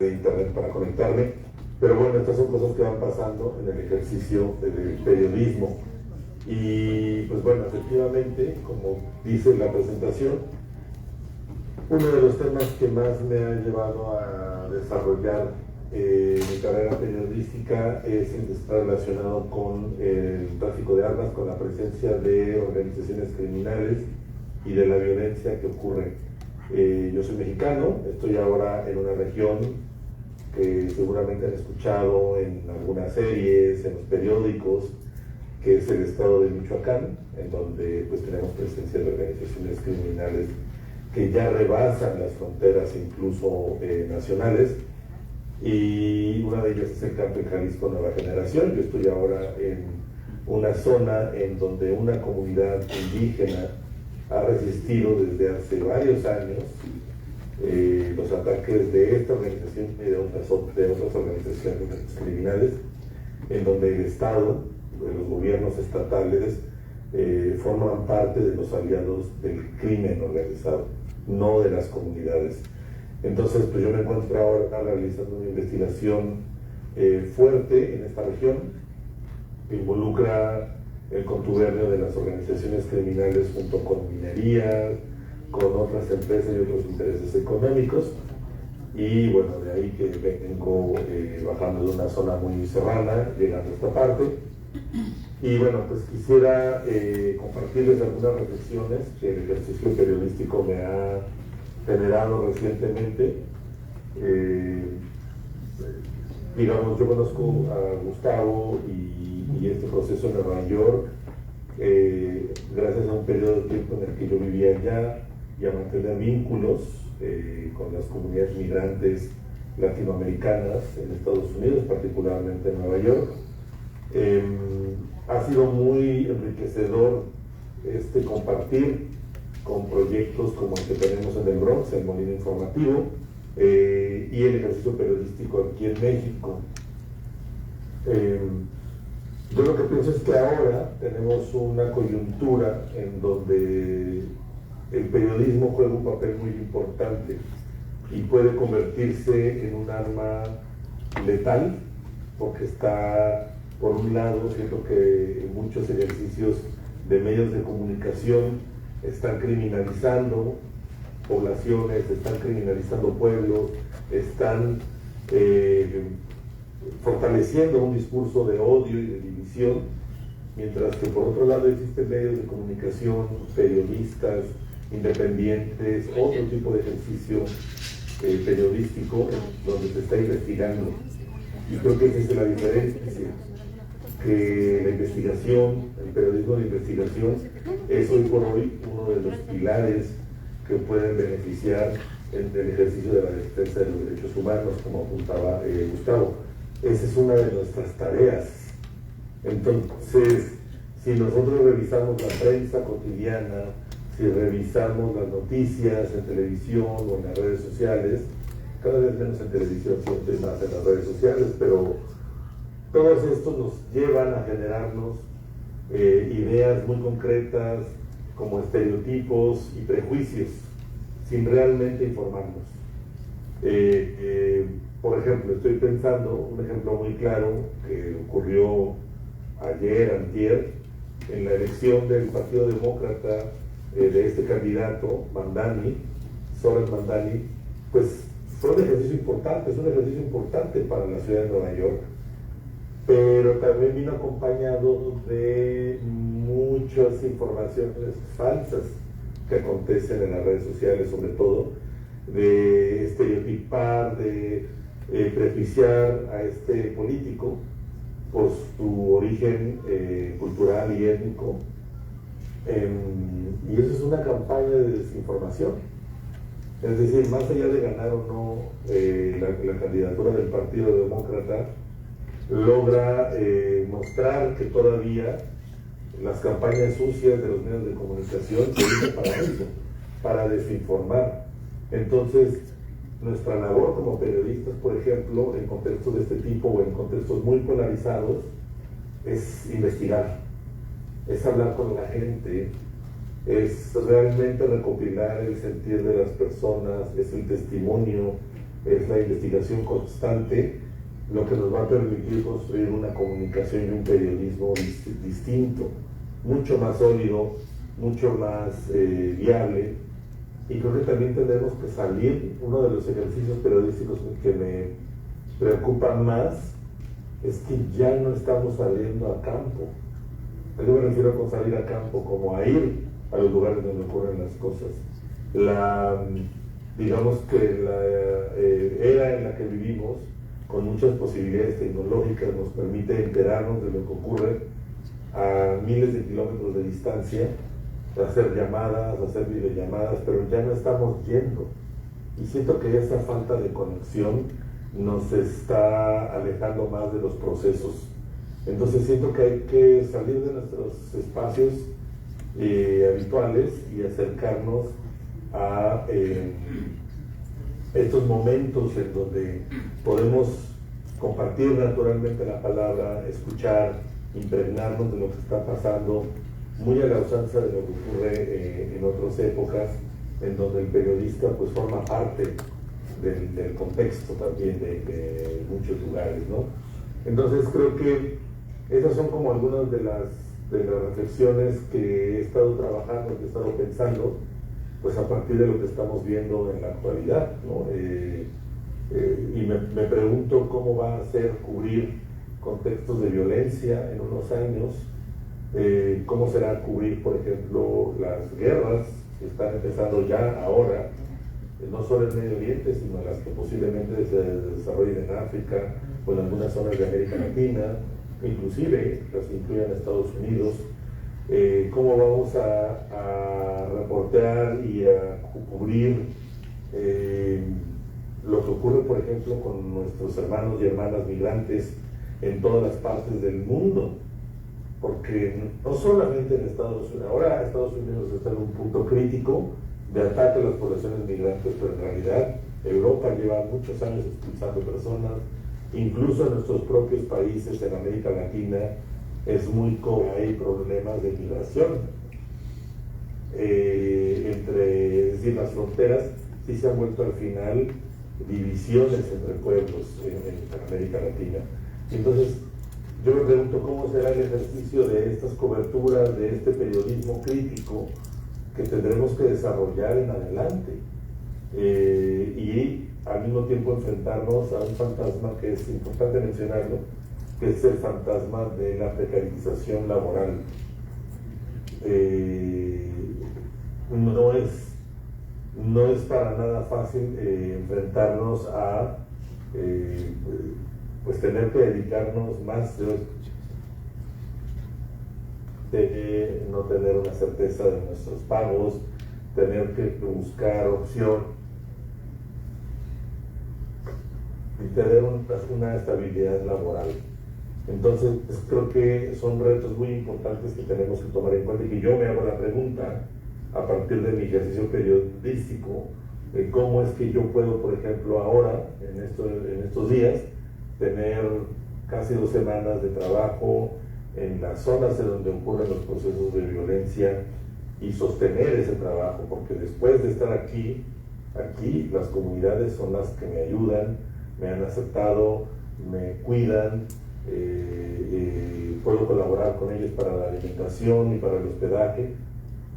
de internet para conectarme, pero bueno, estas son cosas que van pasando en el ejercicio del periodismo. Y pues bueno, efectivamente, como dice la presentación, uno de los temas que más me ha llevado a desarrollar mi carrera periodística está relacionado con el tráfico de armas, con la presencia de organizaciones criminales y de la violencia que ocurre. Yo soy mexicano, estoy ahora en una región que seguramente han escuchado en algunas series, en los periódicos, que es el estado de Michoacán, en donde pues tenemos presencia de organizaciones criminales que ya rebasan las fronteras incluso nacionales, y una de ellas es el Cártel Jalisco Nueva Generación. Yo estoy ahora en una zona en donde una comunidad indígena ha resistido desde hace varios años los ataques de esta organización y de otras organizaciones criminales, en donde el Estado, los gobiernos estatales, forman parte de los aliados del crimen organizado, no de las comunidades. Entonces, pues yo me encuentro ahora realizando una investigación fuerte en esta región, que involucra el contubernio de las organizaciones criminales junto con minería, con otras empresas y otros intereses económicos. Y bueno, de ahí que vengo bajando de una zona muy serrana, llegando a esta parte. Y bueno, pues quisiera compartirles algunas reflexiones que el ejercicio periodístico me ha generado recientemente. Digamos, yo conozco a Gustavo y este proceso en Nueva York gracias a un periodo de tiempo en el que yo vivía allá y a mantener vínculos con las comunidades migrantes latinoamericanas en Estados Unidos, particularmente en Nueva York. Ha sido muy enriquecedor compartir con proyectos como el que tenemos en el Bronx, el Molino Informativo, y el ejercicio periodístico aquí en México. Yo lo que pienso es que ahora tenemos una coyuntura en donde el periodismo juega un papel muy importante y puede convertirse en un arma letal, porque está, por un lado, siento que muchos ejercicios de medios de comunicación están criminalizando poblaciones, están criminalizando pueblos, están fortaleciendo un discurso de odio y de división, mientras que por otro lado existen medios de comunicación, periodistas independientes, otro tipo de ejercicio periodístico donde se está investigando. Y creo que esa es la diferencia, que la investigación, el periodismo de investigación, es hoy por hoy uno de los pilares que pueden beneficiar el ejercicio de la defensa de los derechos humanos, como apuntaba Gustavo. Esa es una de nuestras tareas. Entonces, si nosotros revisamos la prensa cotidiana, si revisamos las noticias en televisión o en las redes sociales, cada vez menos en televisión, siempre más en las redes sociales, pero todos estos nos llevan a generarnos ideas muy concretas, como estereotipos y prejuicios, sin realmente informarnos. Por ejemplo, estoy pensando, un ejemplo muy claro que ocurrió ayer, antier, en la elección del Partido Demócrata de este candidato, Mamdani, Zoran Mamdani, pues fue un ejercicio importante, es un ejercicio importante para la ciudad de Nueva York, pero también vino acompañado de muchas informaciones falsas que acontecen en las redes sociales, sobre todo, de estereotipar, de prejuiciar a este político por su origen cultural y étnico. Y eso es una campaña de desinformación. Es decir, más allá de ganar o no la candidatura del Partido Demócrata, logra mostrar que todavía las campañas sucias de los medios de comunicación se usan para eso, para desinformar. Entonces, nuestra labor como periodistas, por ejemplo, en contextos de este tipo o en contextos muy polarizados, es investigar, es hablar con la gente, es realmente recopilar el sentir de las personas, es el testimonio es la investigación constante lo que nos va a permitir construir una comunicación y un periodismo distinto, mucho más sólido, mucho más viable. Y creo que también tendremos que salir. Uno de los ejercicios periodísticos que me preocupa más es que ya no estamos saliendo a campo. ¿A qué me refiero con salir a campo? Como a ir a los lugares donde ocurren las cosas. Digamos que la era en la que vivimos, con muchas posibilidades tecnológicas, nos permite enterarnos de lo que ocurre a miles de kilómetros de distancia, hacer llamadas, hacer videollamadas, pero ya no estamos yendo. Y siento que esa falta de conexión nos está alejando más de los procesos. Entonces siento que hay que salir de nuestros espacios habituales y acercarnos a estos momentos en donde podemos compartir naturalmente la palabra, escuchar, impregnarnos de lo que está pasando, muy a la usanza de lo que ocurre en otras épocas, en donde el periodista pues forma parte del contexto también de muchos lugares, ¿no? Entonces creo que esas son como algunas de las reflexiones que he estado trabajando, que he estado pensando, pues a partir de lo que estamos viendo en la actualidad, ¿no? Y me pregunto cómo va a ser cubrir contextos de violencia en unos años, cómo será cubrir, por ejemplo, las guerras que están empezando ya ahora, no solo en Medio Oriente, sino las que posiblemente se desarrollen en África o en algunas zonas de América Latina, inclusive las que incluyan Estados Unidos. Cómo vamos a reportear y a cubrir lo que ocurre, por ejemplo, con nuestros hermanos y hermanas migrantes en todas las partes del mundo, porque no solamente en Estados Unidos, ahora Estados Unidos está en un punto crítico de ataque a las poblaciones migrantes, pero en realidad Europa lleva muchos años expulsando personas, incluso en nuestros propios países en América Latina es muy común, hay problemas de migración es decir, las fronteras sí se han vuelto al final divisiones entre pueblos en América Latina. Entonces yo me pregunto cómo será el ejercicio de estas coberturas, de este periodismo crítico que tendremos que desarrollar en adelante, y al mismo tiempo enfrentarnos a un fantasma que es importante mencionarlo, que es el fantasma de la precarización laboral. No es para nada fácil enfrentarnos a pues tener que dedicarnos más de no tener una certeza de nuestros pagos, tener que buscar opción y tener una estabilidad laboral. Entonces creo que son retos muy importantes que tenemos que tomar en cuenta y que yo me hago la pregunta a partir de mi ejercicio periodístico, cómo es que yo puedo, por ejemplo, ahora, en estos días, tener casi 2 semanas de trabajo en las zonas en donde ocurren los procesos de violencia y sostener ese trabajo, porque después de estar aquí las comunidades son las que me ayudan, me han aceptado, me cuidan, puedo colaborar con ellos para la alimentación y para el hospedaje,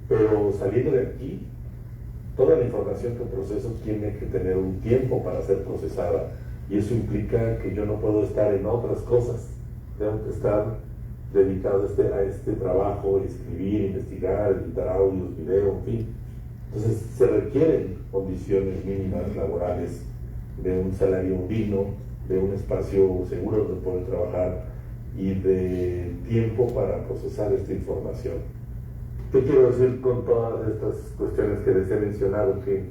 pero saliendo de aquí, toda la información que proceso tiene que tener un tiempo para ser procesada, y eso implica que yo no puedo estar en otras cosas, tengo que estar dedicado a este trabajo, escribir, investigar, editar audios, video, en fin. Entonces se requieren condiciones mínimas laborales, de un salario digno, de un espacio seguro donde poder trabajar y de tiempo para procesar esta información. ¿Qué quiero decir con todas estas cuestiones que les he mencionado? Que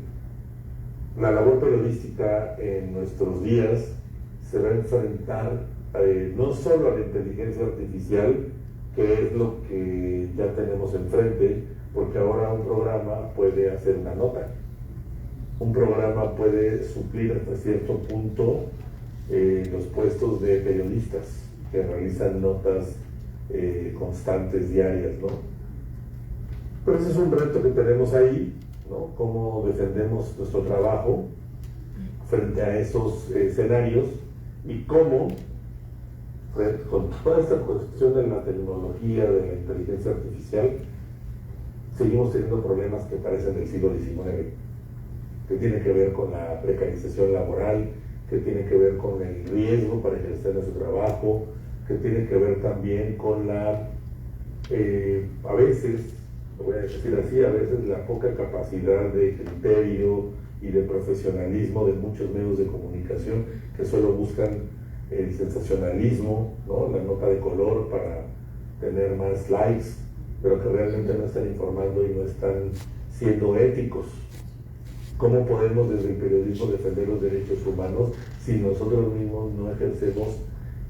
la labor periodística en nuestros días se va a enfrentar no solo a la inteligencia artificial, que es lo que ya tenemos enfrente, porque ahora un programa puede hacer una nota, un programa puede suplir hasta cierto punto los puestos de periodistas que realizan notas constantes, diarias, ¿no? Pero ese es un reto que tenemos ahí, ¿no? Cómo defendemos nuestro trabajo frente a esos escenarios y cómo, con toda esta cuestión de la tecnología, de la inteligencia artificial, seguimos teniendo problemas que parecen del siglo XIX, que tienen que ver con la precarización laboral, que tienen que ver con el riesgo para ejercer nuestro trabajo, que tienen que ver también con la, a veces, lo voy a decir así, a veces la poca capacidad de criterio y de profesionalismo de muchos medios de comunicación que solo buscan el sensacionalismo, ¿no? La nota de color para tener más likes, pero que realmente no están informando y no están siendo éticos. ¿Cómo podemos desde el periodismo defender los derechos humanos si nosotros mismos no ejercemos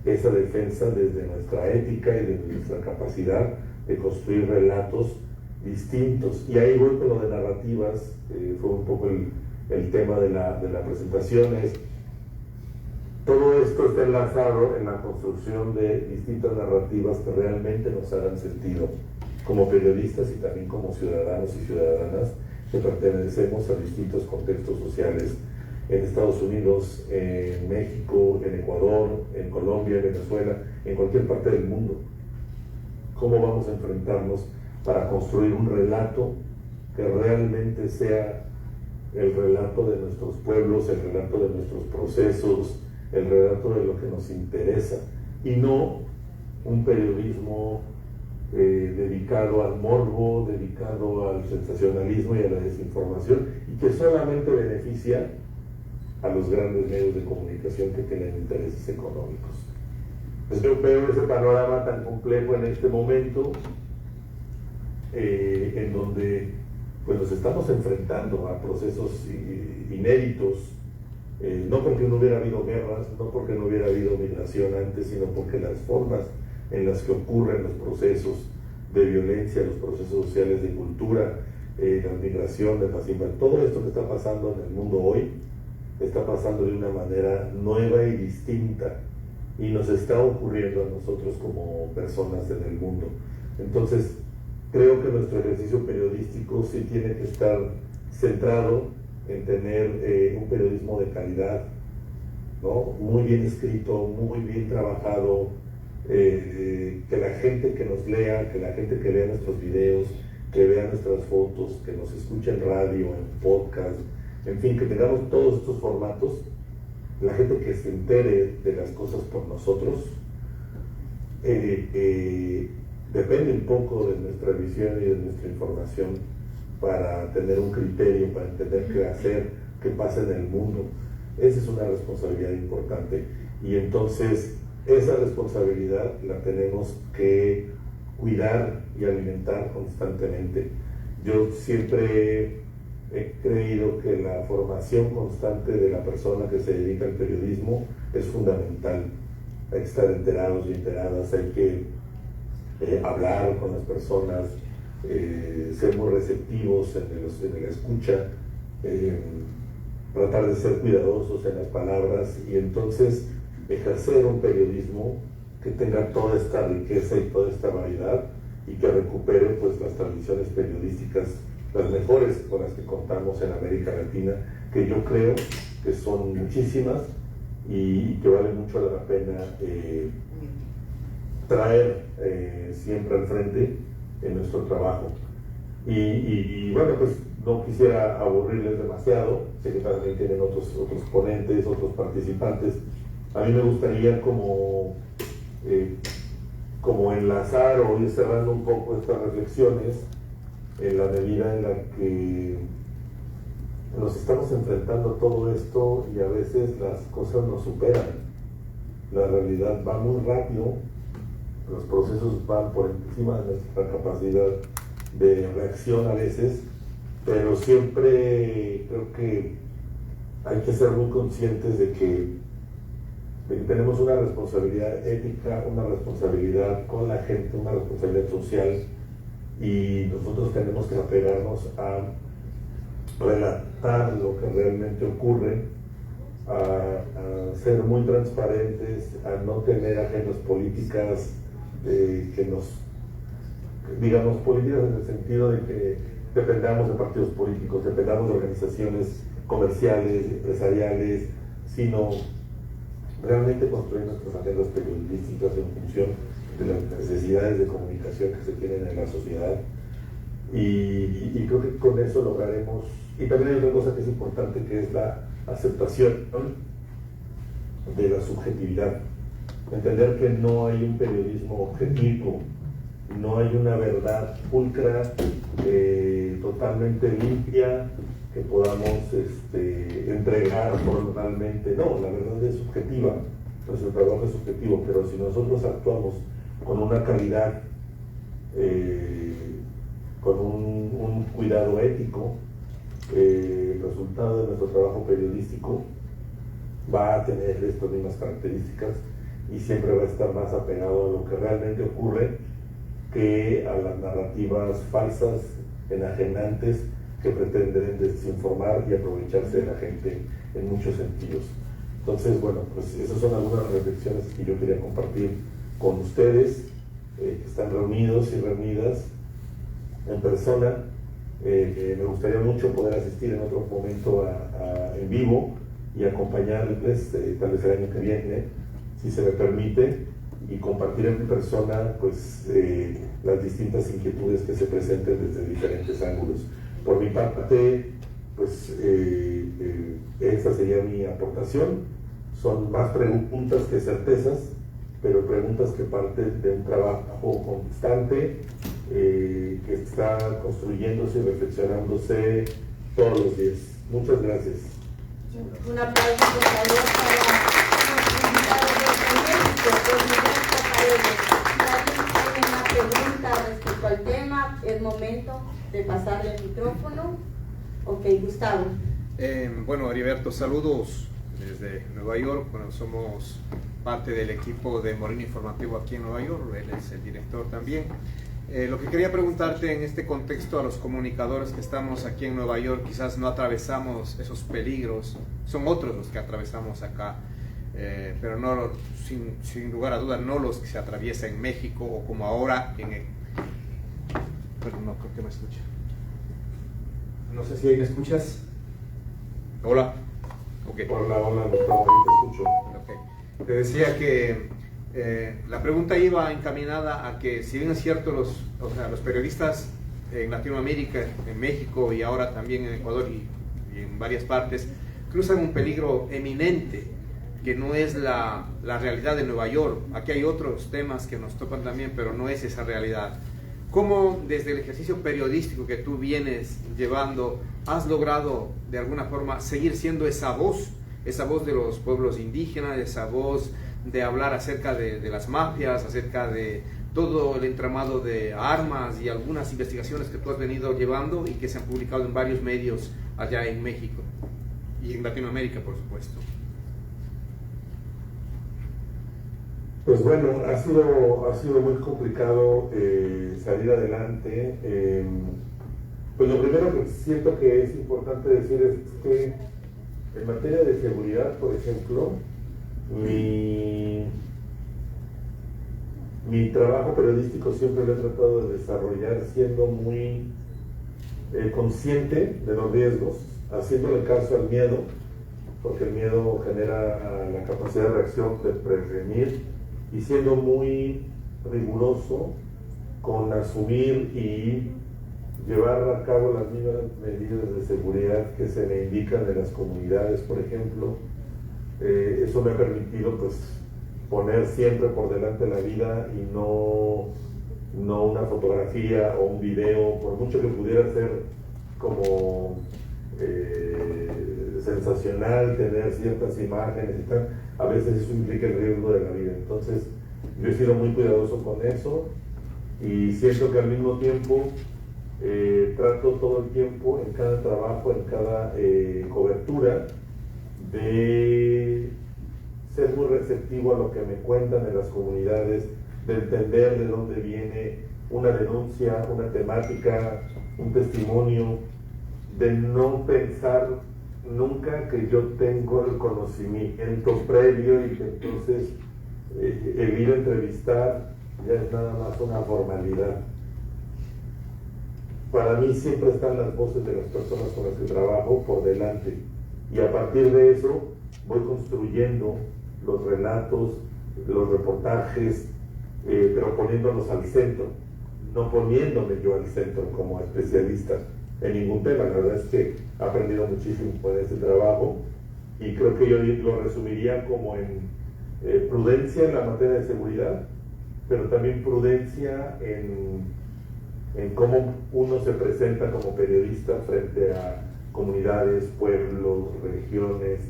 esa defensa desde nuestra ética y desde nuestra capacidad de construir relatos distintos? Y ahí voy con lo de narrativas, fue un poco el tema de la presentación. Todo esto está enlazado en la construcción de distintas narrativas que realmente nos hagan sentido como periodistas y también como ciudadanos y ciudadanas que pertenecemos a distintos contextos sociales en Estados Unidos, en México, en Ecuador, en Colombia, en Venezuela, en cualquier parte del mundo. ¿Cómo vamos a enfrentarnos para construir un relato que realmente sea el relato de nuestros pueblos, el relato de nuestros procesos, el relato de lo que nos interesa, y no un periodismo dedicado al morbo, dedicado al sensacionalismo y a la desinformación, y que solamente beneficia a los grandes medios de comunicación que tienen intereses económicos? Pues yo veo ese panorama tan complejo en este momento, en donde pues nos estamos enfrentando a procesos inéditos, no porque no hubiera habido guerras, no porque no hubiera habido migración antes, sino porque las formas en las que ocurren los procesos de violencia, los procesos sociales de cultura, la migración, de fascismo, todo esto que está pasando en el mundo hoy, está pasando de una manera nueva y distinta, y nos está ocurriendo a nosotros como personas en el mundo. Entonces, creo que nuestro ejercicio periodístico sí tiene que estar centrado en tener un periodismo de calidad, ¿no? Muy bien escrito, muy bien trabajado, que la gente que nos lea, que la gente que vea nuestros videos, que vea nuestras fotos, que nos escuche en radio, en podcast, en fin, que tengamos todos estos formatos, la gente que se entere de las cosas por nosotros, depende un poco de nuestra visión y de nuestra información para tener un criterio, para entender qué hacer, qué pasa en el mundo. Esa es una responsabilidad importante, y entonces esa responsabilidad la tenemos que cuidar y alimentar constantemente. Yo siempre he creído que la formación constante de la persona que se dedica al periodismo es fundamental. Hay que estar enterados y enteradas, hay que hablar con las personas, ser muy receptivos en la escucha, tratar de ser cuidadosos en las palabras, y entonces ejercer un periodismo que tenga toda esta riqueza y toda esta variedad, y que recupere pues las tradiciones periodísticas, las mejores con las que contamos en América Latina, que yo creo que son muchísimas y que vale mucho la pena traer siempre al frente en nuestro trabajo. Y bueno, pues no quisiera aburrirles demasiado, sé que también tienen otros ponentes, otros participantes. A mí me gustaría como enlazar o ir cerrando un poco estas reflexiones en la medida en la que nos estamos enfrentando a todo esto, y a veces las cosas nos superan. La realidad va muy rápido, los procesos van por encima de nuestra capacidad de reacción a veces, pero siempre creo que hay que ser muy conscientes de que tenemos una responsabilidad ética, una responsabilidad con la gente, una responsabilidad social, y nosotros tenemos que apegarnos a relatar lo que realmente ocurre, a ser muy transparentes, a no tener agendas políticas que nos, digamos, políticas en el sentido de que dependamos de partidos políticos, dependamos de organizaciones comerciales, empresariales, sino realmente construir nuestras agendas periodísticas en función de las necesidades de comunicación que se tienen en la sociedad. Y creo que con eso lograremos. Y también hay otra cosa que es importante, que es la aceptación, ¿no?, de la subjetividad. Entender que no hay un periodismo objetivo, no hay una verdad pulcra, totalmente limpia, que podamos entregar formalmente. No, la verdad es subjetiva, nuestro trabajo es subjetivo, pero si nosotros actuamos con una calidad, con un cuidado ético, el resultado de nuestro trabajo periodístico va a tener estas mismas características y siempre va a estar más apegado a lo que realmente ocurre que a las narrativas falsas, enajenantes, que pretenden desinformar y aprovecharse de la gente en muchos sentidos. Entonces, bueno, pues esas son algunas reflexiones que yo quería compartir con ustedes, que están reunidos y reunidas en persona. Me gustaría mucho poder asistir en otro momento en vivo y acompañarles, tal vez el año que viene, si se me permite, y compartir en persona pues las distintas inquietudes que se presenten desde diferentes ángulos. Por mi parte, pues esta sería mi aportación. Son más preguntas que certezas, pero preguntas que parten de un trabajo constante que está construyéndose y reflexionándose todos los días. Muchas gracias. Un aplauso, por favor, para los invitados de una pregunta respecto al tema. Es momento de pasarle el micrófono. Ok, Gustavo. Bueno, Heriberto, saludos desde Nueva York. Bueno, somos parte del equipo de Moreno Informativo aquí en Nueva York. Él es el director también. Lo que quería preguntarte en este contexto a los comunicadores que estamos aquí en Nueva York, quizás no atravesamos esos peligros, son otros los que atravesamos acá, pero no, sin lugar a dudas, no los que se atraviesan en México o como ahora en el... Bueno, no creo que me escuche. No sé si ahí me escuchas. Hola. Okay. Hola, Gustavo, ahí te escucho. Okay. Te decía que la pregunta iba encaminada a que, si bien es cierto, los periodistas en Latinoamérica, en México y ahora también en Ecuador y en varias partes, cruzan un peligro eminente que no es la realidad de Nueva York. Aquí hay otros temas que nos tocan también, pero no es esa realidad. ¿Cómo desde el ejercicio periodístico que tú vienes llevando has logrado de alguna forma seguir siendo esa voz de los pueblos indígenas, esa voz de hablar acerca de las mafias, acerca de todo el entramado de armas y algunas investigaciones que tú has venido llevando y que se han publicado en varios medios allá en México y en Latinoamérica, por supuesto? Pues bueno, ha sido muy complicado salir adelante. Pues lo primero que siento que es importante decir es que en materia de seguridad, por ejemplo, mi trabajo periodístico siempre lo he tratado de desarrollar siendo muy consciente de los riesgos, haciéndole caso al miedo, porque el miedo genera la capacidad de reacción, de prevenir, y siendo muy riguroso con asumir y llevar a cabo las mismas medidas de seguridad que se me indican de las comunidades, por ejemplo. Eso me ha permitido pues poner siempre por delante la vida y no una fotografía o un video, por mucho que pudiera ser como sensacional tener ciertas imágenes y tal, a veces eso implica el riesgo de la vida. Entonces yo he sido muy cuidadoso con eso y siento que al mismo tiempo trato todo el tiempo, en cada trabajo, en cada cobertura, de ser muy receptivo a lo que me cuentan en las comunidades, de entender de dónde viene una denuncia, una temática, un testimonio, de no pensar nunca que yo tengo el conocimiento previo y que entonces el ir a entrevistar ya es nada más una formalidad. Para mí siempre están las voces de las personas con las que trabajo por delante. y a partir de eso voy construyendo los relatos, los reportajes, pero poniéndolos al centro, no poniéndome yo al centro como especialista en ningún tema. La verdad es que he aprendido muchísimo con este trabajo y creo que yo lo resumiría como en prudencia en la materia de seguridad, pero también prudencia en cómo uno se presenta como periodista frente a comunidades, pueblos, regiones,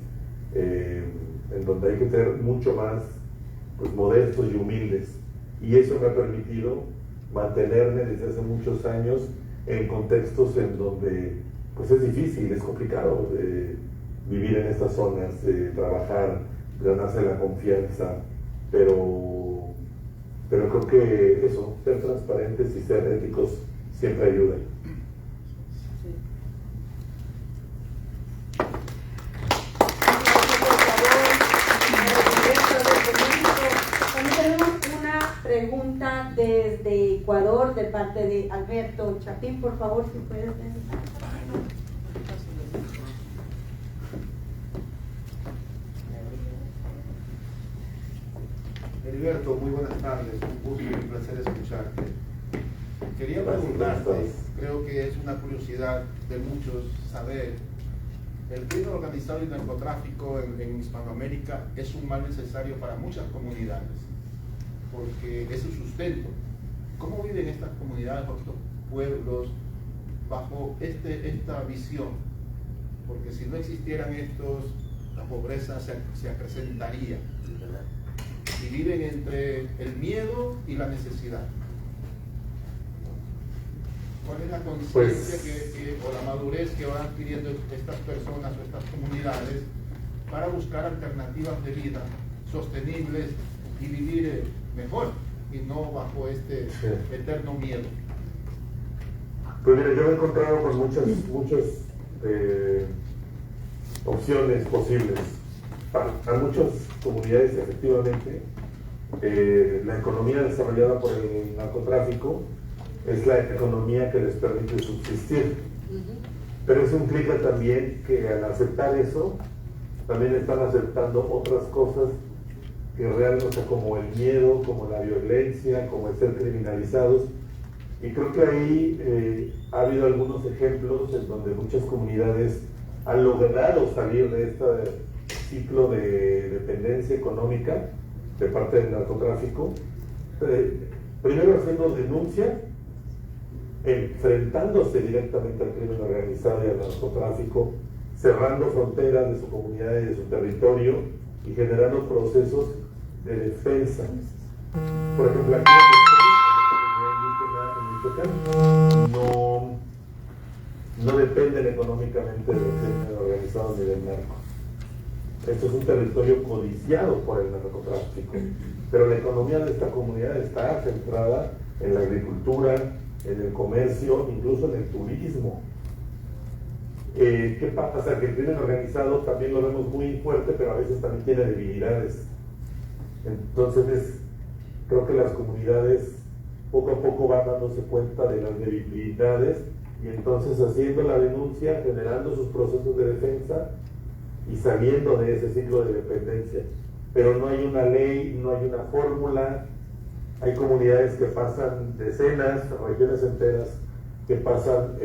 en donde hay que ser mucho más pues, modestos y humildes. Y eso me ha permitido mantenerme desde hace muchos años en contextos en donde pues, es difícil, es complicado vivir en estas zonas, trabajar, ganarse la confianza, pero creo que eso, ser transparentes y ser éticos siempre ayuda. Pregunta desde Ecuador de parte de Alberto Chapín, por favor, si puedes ver. Heriberto, muy buenas tardes, un gusto y un placer escucharte. Quería preguntarte, creo que es una curiosidad de muchos saber, el crimen organizado y el narcotráfico en Hispanoamérica es un mal necesario para muchas comunidades, porque es su sustento. ¿Cómo viven estas comunidades o estos pueblos bajo esta visión? Porque si no existieran estos, la pobreza se acrecentaría. Y viven entre el miedo y la necesidad. ¿Cuál es la conciencia o la madurez que van adquiriendo estas personas o estas comunidades para buscar alternativas de vida sostenibles y vivir mejor y no bajo este eterno miedo? Pues mira, yo me he encontrado con muchas opciones posibles. Para muchas comunidades, efectivamente, la economía desarrollada por el narcotráfico es la economía que les permite subsistir. Pero eso implica también que al aceptar eso, también están aceptando otras cosas que realmente, o sea, como el miedo, como la violencia, como el ser criminalizados. Y creo que ahí ha habido algunos ejemplos en donde muchas comunidades han logrado salir de este ciclo de dependencia económica de parte del narcotráfico, primero haciendo denuncia, enfrentándose directamente al crimen organizado y al narcotráfico, cerrando fronteras de su comunidad y de su territorio y generando procesos de defensa. Por ejemplo, aquí en no dependen económicamente del crimen organizado ni del narco. Esto es un territorio codiciado por el narcotráfico, pero la economía de esta comunidad está centrada en la agricultura, en el comercio, incluso en el turismo. ¿Qué pasa? Que el crimen organizado también lo vemos muy fuerte, pero a veces también tiene debilidades. Entonces, creo que las comunidades poco a poco van dándose cuenta de las debilidades y entonces haciendo la denuncia, generando sus procesos de defensa y saliendo de ese ciclo de dependencia. Pero no hay una ley, no hay una fórmula. Hay comunidades que pasan decenas, regiones enteras que pasan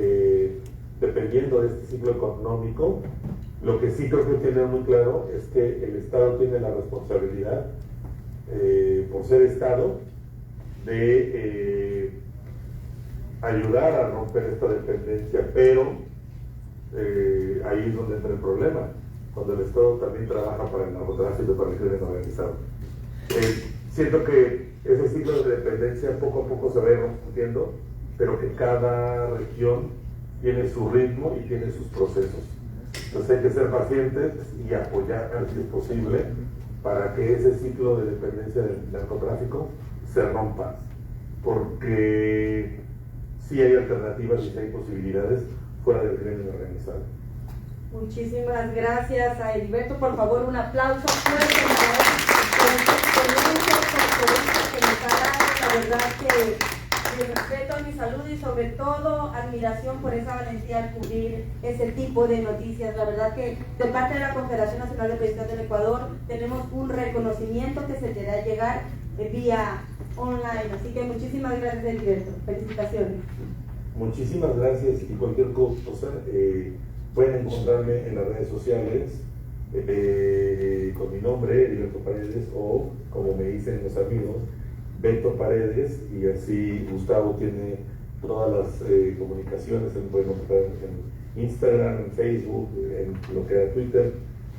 dependiendo de este ciclo económico. Lo que sí creo que tiene muy claro es que el Estado tiene la responsabilidad, por ser Estado, de ayudar a romper esta dependencia, pero ahí es donde entra el problema, cuando el Estado también trabaja para el narcotráfico y para el crimen organizado. Siento que ese ciclo de dependencia poco a poco se va a ir rompiendo, pero que cada región tiene su ritmo y tiene sus procesos. Entonces hay que ser pacientes y apoyar si es posible para que ese ciclo de dependencia del narcotráfico se rompa, porque sí hay alternativas y sí hay posibilidades fuera del crimen organizado. Muchísimas gracias a Heriberto. Por favor, un aplauso fuerte por esta experiencia que nos ha dado. La verdad que mi respeto a mis saludo y sobre todo admiración por esa valentía al cubrir ese tipo de noticias. La verdad que de parte de la Confederación Nacional de Periodistas del Ecuador tenemos un reconocimiento que se te da a llegar vía online. Así que muchísimas gracias, Heriberto. Felicitaciones. Muchísimas gracias y cualquier cosa pueden encontrarme en las redes sociales con mi nombre, Heriberto Paredes, o como me dicen los amigos, Beto Paredes, y así Gustavo tiene todas las comunicaciones, se pueden encontrar en Instagram, en Facebook, en lo que era Twitter,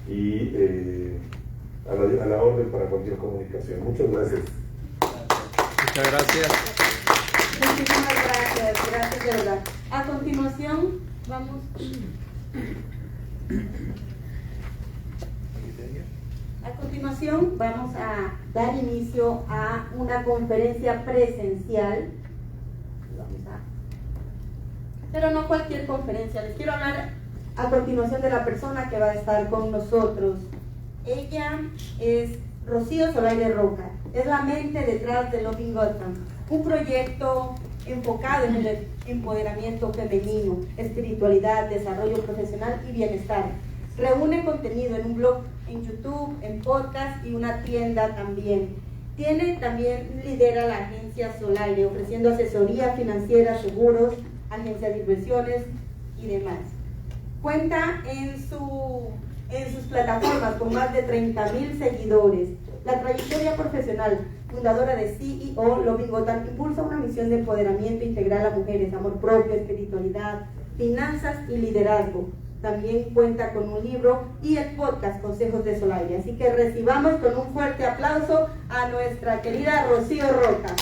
y a la orden para cualquier comunicación. Muchas gracias. Muchas gracias. Muchísimas gracias, gracias de verdad. A continuación, vamos a dar inicio a una conferencia presencial. Pero no cualquier conferencia. Les quiero hablar a continuación de la persona que va a estar con nosotros. Ella es Rocío Zoraide Roca. Es la mente detrás de Loving Gotham, un proyecto enfocado en el empoderamiento femenino, espiritualidad, desarrollo profesional y bienestar. Reúne contenido en un blog, en YouTube, en podcast y una tienda también. Lidera la agencia Solaire, ofreciendo asesoría financiera, seguros, agencias de inversiones y demás. Cuenta en sus plataformas con más de 30,000 seguidores. La trayectoria profesional, fundadora de CEO Loving Gotham, impulsa una misión de empoderamiento integral a mujeres, amor propio, espiritualidad, finanzas y liderazgo. También cuenta con un libro y el podcast Consejos de Solaire. Así que recibamos con un fuerte aplauso a nuestra querida Rocío Roca.